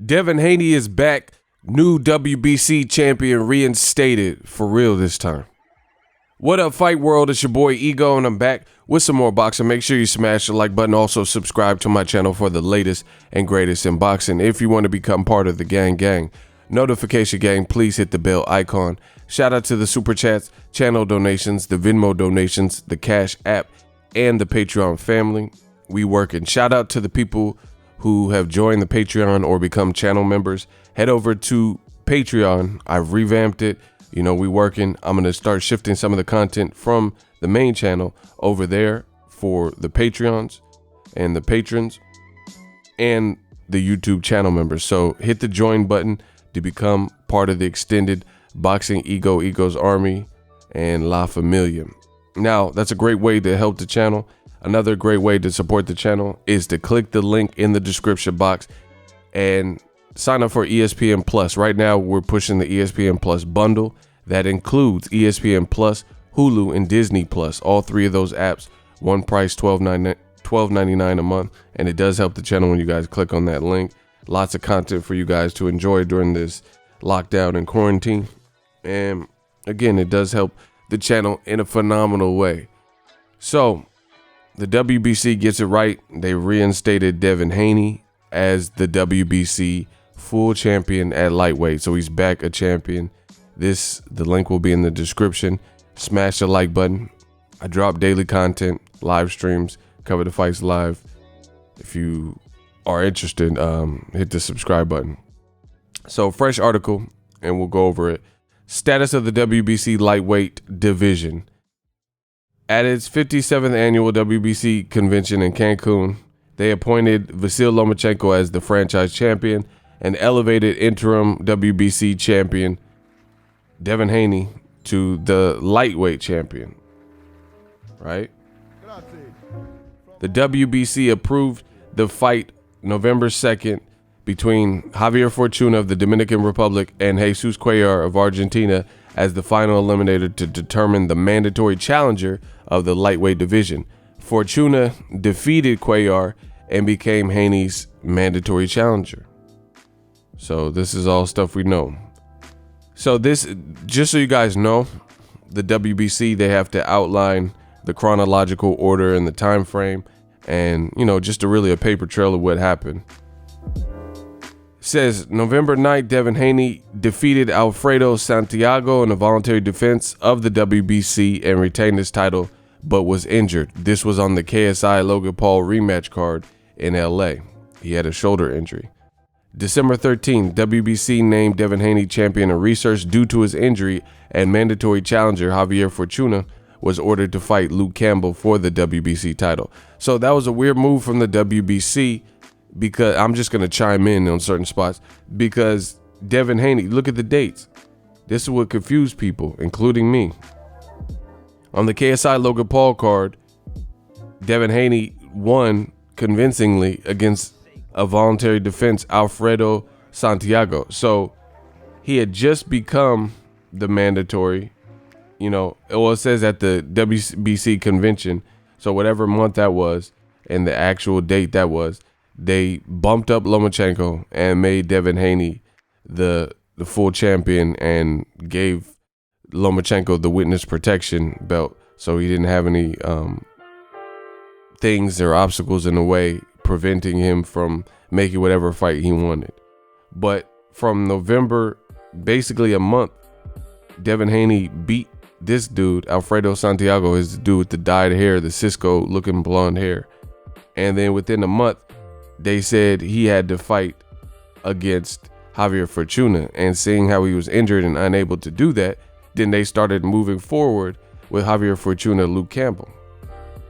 Devin Haney is back. New WBC champion reinstated for real this time. What up, Fight World? It's your boy Ego, and I'm back with some more boxing. Make sure you smash the like button. Also, subscribe to my channel for the latest and greatest in boxing. If you want to become part of the gang, notification gang, please hit the bell icon. Shout out to the super chats, channel donations, the Venmo donations, the Cash app, and the Patreon family. We working. Shout out to the people who have joined the Patreon or become channel members. Head over to Patreon. I've revamped it. You know, we working. I'm going to start shifting some of the content from the main channel over there for the Patreons and the patrons and the YouTube channel members. So hit the join button to become part of the extended Boxing Ego, Ego's Army, and La Familia. Now, that's a great way to help the channel. Another great way to support the channel is to click the link in the description box and sign up for ESPN Plus. Right now, we're pushing the ESPN Plus bundle that includes ESPN Plus, Hulu, and Disney Plus. All three of those apps, one price, $12.99 a month. And it does help the channel when you guys click on that link. Lots of content for you guys to enjoy during this lockdown and quarantine. And again, it does help the channel in a phenomenal way. So the WBC gets it right. They reinstated Devin Haney as the WBC full champion at lightweight. So he's back a champion. The link will be in the description. Smash the like button. I drop daily content, live streams, cover the fights live. If you are interested, hit the subscribe button. So fresh article, and we'll go over it. Status of the WBC lightweight division. At its 57th annual WBC convention in Cancun, they appointed Vasyl Lomachenko as the franchise champion and elevated interim WBC champion Devin Haney to the lightweight champion. Right? The WBC approved the fight November 2nd between Javier Fortuna of the Dominican Republic and Jesus Cuellar of Argentina as the final eliminator to determine the mandatory challenger of the lightweight division. Fortuna defeated Cuellar and became Haney's mandatory challenger. So this is all stuff we know. So this, just so you guys know, the WBC, they have to outline the chronological order and the time frame, and you know, just really a paper trail of what happened. Says November 9th, Devin Haney defeated Alfredo Santiago in a voluntary defense of the WBC and retained his title, but was injured. This was on the KSI Logan Paul rematch card in LA. He had a shoulder injury. December 13th, WBC named Devin Haney champion of research due to his injury, and mandatory challenger Javier Fortuna was ordered to fight Luke Campbell for the WBC title. So that was a weird move from the WBC, because I'm just going to chime in on certain spots, because Devin Haney, look at the dates. This is what confused people, including me. On the KSI Logan Paul card, Devin Haney won convincingly against a voluntary defense Alfredo Santiago. So he had just become the mandatory, you know, well, it says at the WBC convention. So whatever month that was and the actual date that was, they bumped up Lomachenko and made Devin Haney the full champion and gave Lomachenko the witness protection belt, so he didn't have any things or obstacles in the way preventing him from making whatever fight he wanted. But from November, basically a month, Devin Haney beat this dude, Alfredo Santiago, is the dude with the dyed hair, the Cisco looking blonde hair. And then within a month, they said he had to fight against Javier Fortuna, and seeing how he was injured and unable to do that, then they started moving forward with Javier Fortuna, Luke Campbell.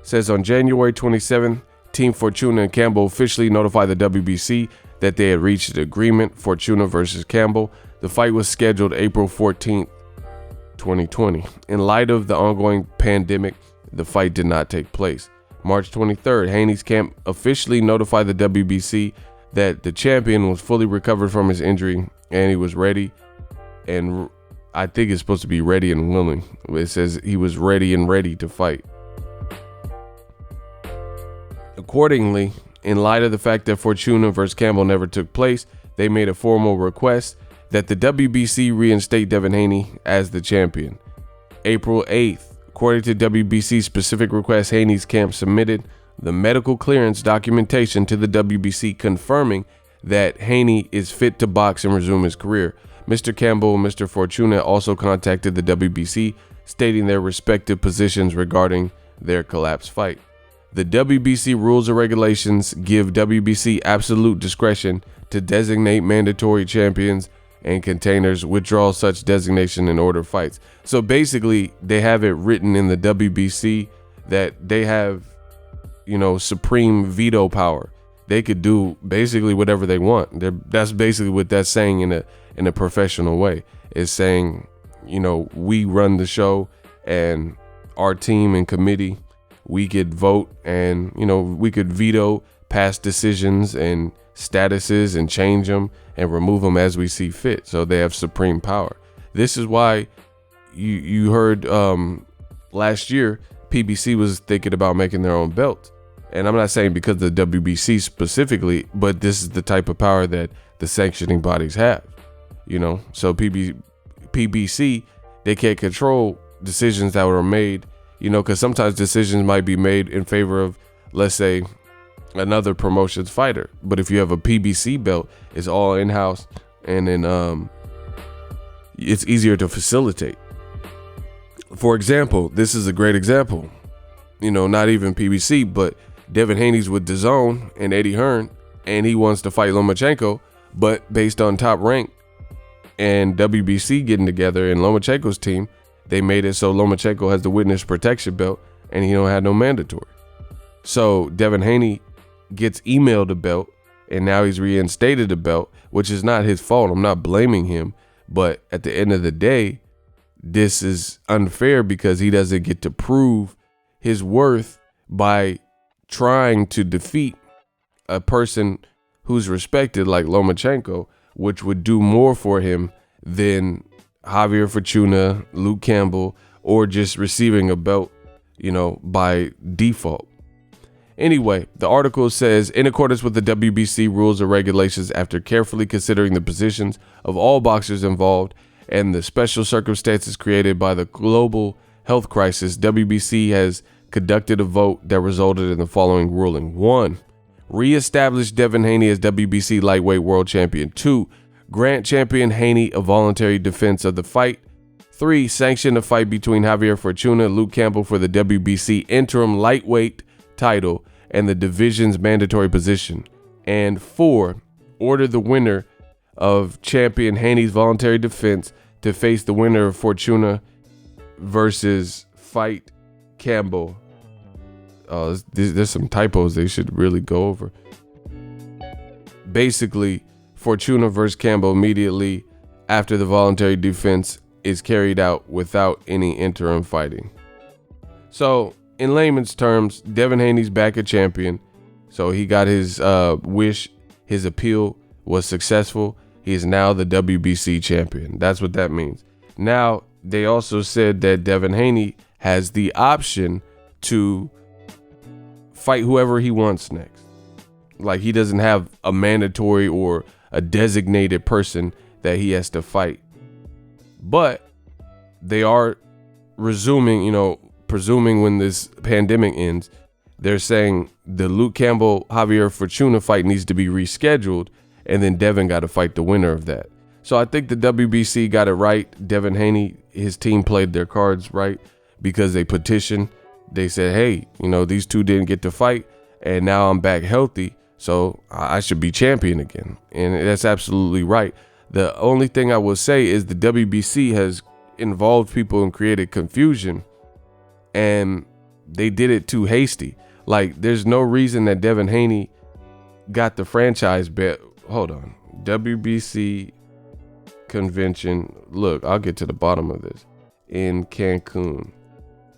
Says on January 27th, Team Fortuna and Campbell officially notified the WBC that they had reached an agreement, Fortuna versus Campbell. The fight was scheduled April 14th, 2020. In light of the ongoing pandemic, the fight did not take place. March 23rd, Haney's camp officially notified the WBC that the champion was fully recovered from his injury and he was ready, and I think it's supposed to be ready and willing. It says he was ready to fight. Accordingly, in light of the fact that Fortuna versus Campbell never took place, they made a formal request that the WBC reinstate Devin Haney as the champion. April 8th, according to WBC's specific request, Haney's camp submitted the medical clearance documentation to the WBC confirming that Haney is fit to box and resume his career. Mr. Campbell and Mr. Fortuna also contacted the WBC, stating their respective positions regarding their collapsed fight. The WBC rules and regulations give WBC absolute discretion to designate mandatory champions and containers, withdraw such designation in order fights. So basically, they have it written in the WBC that they have, supreme veto power. They could do basically whatever they want. That's basically what that's saying in a professional way. It's saying, we run the show, and our team and committee, we could vote, and we could veto past decisions and statuses and change them and remove them as we see fit. So they have supreme power. This is why you heard last year PBC was thinking about making their own belt. And I'm not saying because of the WBC specifically, but this is the type of power that the sanctioning bodies have. So PBC, they can't control decisions that were made, because sometimes decisions might be made in favor of, let's say, another promotion's fighter. But if you have a PBC belt, it's all in-house, and then it's easier to facilitate. For example, this is a great example. Not even PBC, but Devin Haney's with DAZN and Eddie Hearn, and he wants to fight Lomachenko, but based on Top Rank and WBC getting together and Lomachenko's team, they made it so Lomachenko has the witness protection belt and he don't have no mandatory. So Devin Haney gets emailed a belt, and now he's reinstated the belt, which is not his fault. I'm not blaming him, but at the end of the day, this is unfair because he doesn't get to prove his worth by trying to defeat a person who's respected like Lomachenko, which would do more for him than Javier Fortuna, Luke Campbell, or just receiving a belt, by default. Anyway, the article says, in accordance with the WBC rules and regulations, after carefully considering the positions of all boxers involved and the special circumstances created by the global health crisis, WBC has conducted a vote that resulted in the following ruling. 1. Reestablish Devin Haney as WBC lightweight world champion. 2. Grant champion Haney a voluntary defense of the fight. 3. Sanction the fight between Javier Fortuna and Luke Campbell for the WBC interim lightweight title and the division's mandatory position. And 4. Order the winner of champion Haney's voluntary defense to face the winner of Fortuna versus fight Campbell. There's some typos they should really go over. Basically, Fortuna versus Campbell immediately after the voluntary defense is carried out without any interim fighting. So, in layman's terms, Devin Haney's back a champion. So he got his wish. His appeal was successful. He is now the WBC champion. That's what that means. Now, they also said that Devin Haney has the option to fight whoever he wants next. Like, he doesn't have a mandatory or a designated person that he has to fight. But they are resuming, presuming when this pandemic ends, they're saying the Luke Campbell Javier Fortuna fight needs to be rescheduled, and then Devin got to fight the winner of that. So I think the WBC got it right. Devin Haney, his team played their cards right because they petitioned. They said, hey, these two didn't get to fight, and now I'm back healthy, so I should be champion again. And that's absolutely right. The only thing I will say is the WBC has involved people and created confusion, and they did it too hasty. Like, there's no reason that Devin Haney got the franchise bet. Hold on. WBC convention. Look, I'll get to the bottom of this. In Cancun,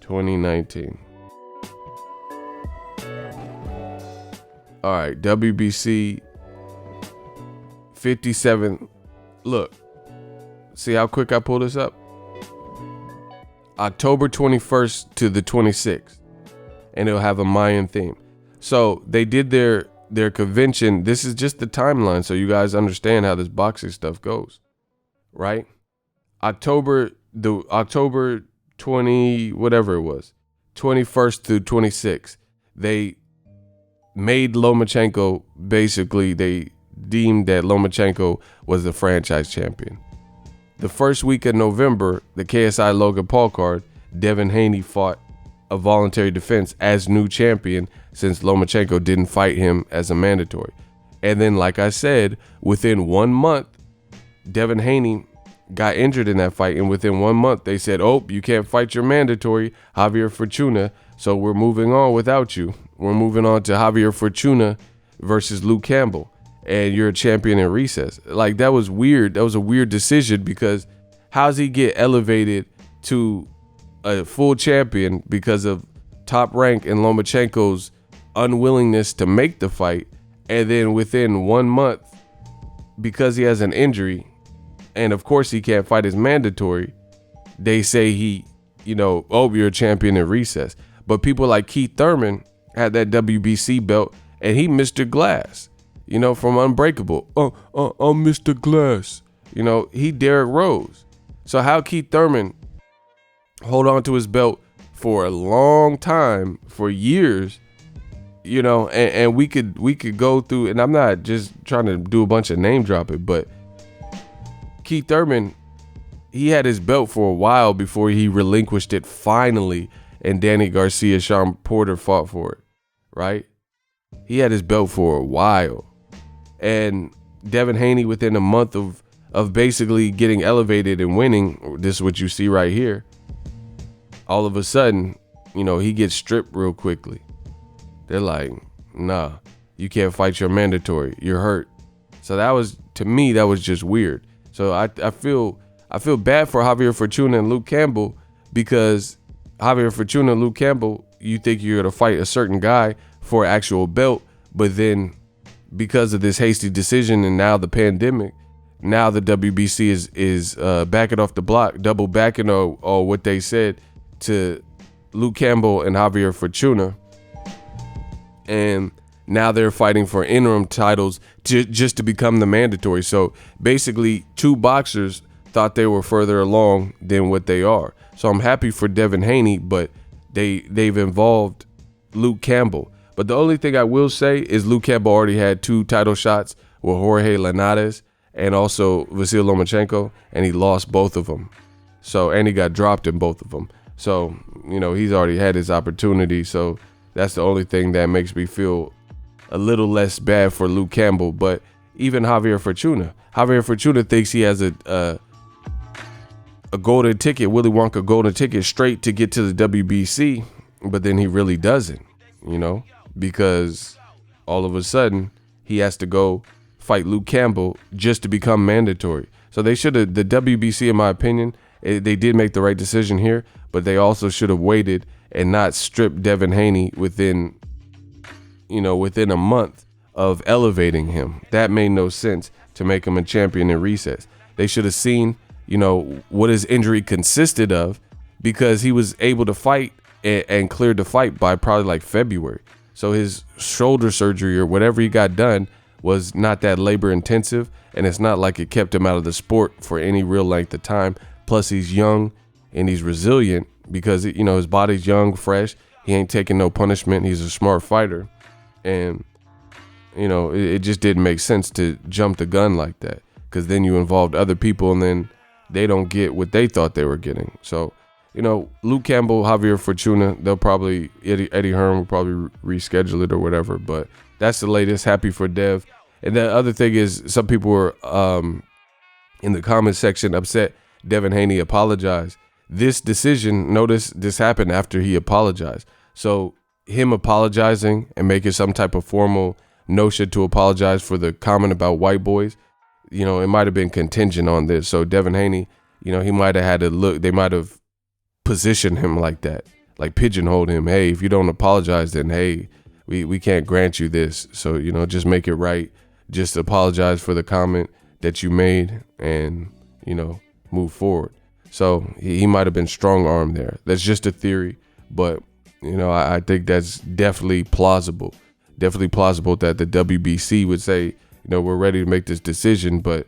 2019. All right, WBC 57. Look, see how quick I pull this up? October 21st to the 26th. And it'll have a Mayan theme. So they did their their convention. This is just the timeline, so you guys understand how this boxing stuff goes, right? October 20, whatever it was, 21st through 26th, they made Lomachenko, basically they deemed that Lomachenko was the franchise champion. The first week of November, the KSI Logan Paul card, Devin Haney fought a voluntary defense as new champion since Lomachenko didn't fight him as a mandatory. And then, like I said, within 1 month, Devin Haney got injured in that fight, and within 1 month they said, oh, you can't fight your mandatory, Javier Fortuna, so we're moving on without you. We're moving on to Javier Fortuna versus Luke Campbell, and you're a champion in recess. Like, that was weird. That was a weird decision, because how's he get elevated to a full champion because of Top Rank and Lomachenko's unwillingness to make the fight, and then within 1 month, because he has an injury, and of course he can't fight his mandatory, they say he, oh, you're a champion in recess. But people like Keith Thurman had that WBC belt, and he Mr. Glass, from Unbreakable. I'm Mr. Glass. He Derrick Rose. So how Keith Thurman hold on to his belt for a long time, for years, and we could go through, and I'm not just trying to do a bunch of name dropping, but Keith Thurman, he had his belt for a while before he relinquished it finally, and Danny Garcia, Sean Porter fought for it, right? He had his belt for a while. And Devin Haney, within a month of basically getting elevated and winning, this is what you see right here, all of a sudden, he gets stripped real quickly. They're like, nah, you can't fight your mandatory, you're hurt. So that was, to me, that was just weird. So I feel bad for Javier Fortuna and Luke Campbell, because Javier Fortuna and Luke Campbell, you think you're going to fight a certain guy for an actual belt, but then because of this hasty decision and now the pandemic, now the WBC is backing off the block, double backing or what they said to Luke Campbell and Javier Fortuna. And now they're fighting for interim titles just to become the mandatory. So basically, two boxers thought they were further along than what they are. So I'm happy for Devin Haney, but they've involved Luke Campbell. But the only thing I will say is Luke Campbell already had 2 title shots with Jorge Linares and also Vasyl Lomachenko, and he lost both of them. So, and he got dropped in both of them. So, he's already had his opportunity. So that's the only thing that makes me feel a little less bad for Luke Campbell. But even Javier Fortuna thinks he has a golden ticket, Willy Wonka golden ticket straight to get to the WBC, but then he really doesn't, because all of a sudden he has to go fight Luke Campbell just to become mandatory. So they should have, the WBC, in my opinion, they did make the right decision here, but they also should have waited and not stripped Devin Haney within a month of elevating him. That made no sense to make him a champion in recess. They should have seen, what his injury consisted of, because he was able to fight and cleared the fight by probably like February. So his shoulder surgery or whatever he got done was not that labor intensive, and it's not like it kept him out of the sport for any real length of time. Plus he's young and he's resilient because, his body's young, fresh. He ain't taking no punishment. He's a smart fighter. And, it just didn't make sense to jump the gun like that, because then you involved other people and then they don't get what they thought they were getting. So, Luke Campbell, Javier Fortuna, they'll probably, Eddie Hearn will probably reschedule it or whatever, but that's the latest. Happy for Dev. And the other thing is, some people were in the comment section upset Devin Haney apologized. This decision, notice this happened after he apologized. So him apologizing and making some type of formal notion to apologize for the comment about white boys, it might have been contingent on this. So Devin Haney, he might have had to look, they might have positioned him like that, like pigeonholed him. Hey, if you don't apologize, then hey, we can't grant you this. So, just make it right. Just apologize for the comment that you made and, move forward. So he might have been strong-armed there. That's just a theory, but, I think that's definitely plausible definitely plausible that the WBC would say, you know, we're ready to make this decision, but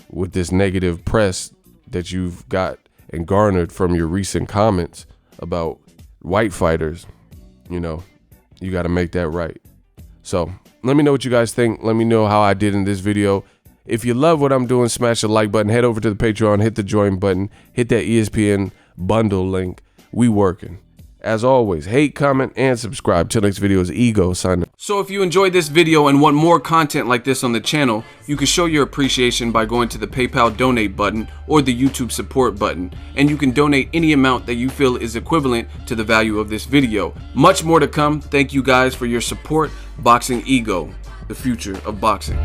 with this negative press that you've got and garnered from your recent comments about white fighters, you know, you got to make that right. So let me know what you guys think. Let me know how I did in this video. If you love what I'm doing, smash the like button, head over to the Patreon, hit the join button, hit that ESPN bundle link. We working. As always, hate, comment, and subscribe. Till next video is Ego signing. So if you enjoyed this video and want more content like this on the channel, you can show your appreciation by going to the PayPal donate button or the YouTube support button, and you can donate any amount that you feel is equivalent to the value of this video. Much more to come. Thank you guys for your support. Boxing Ego, the future of boxing.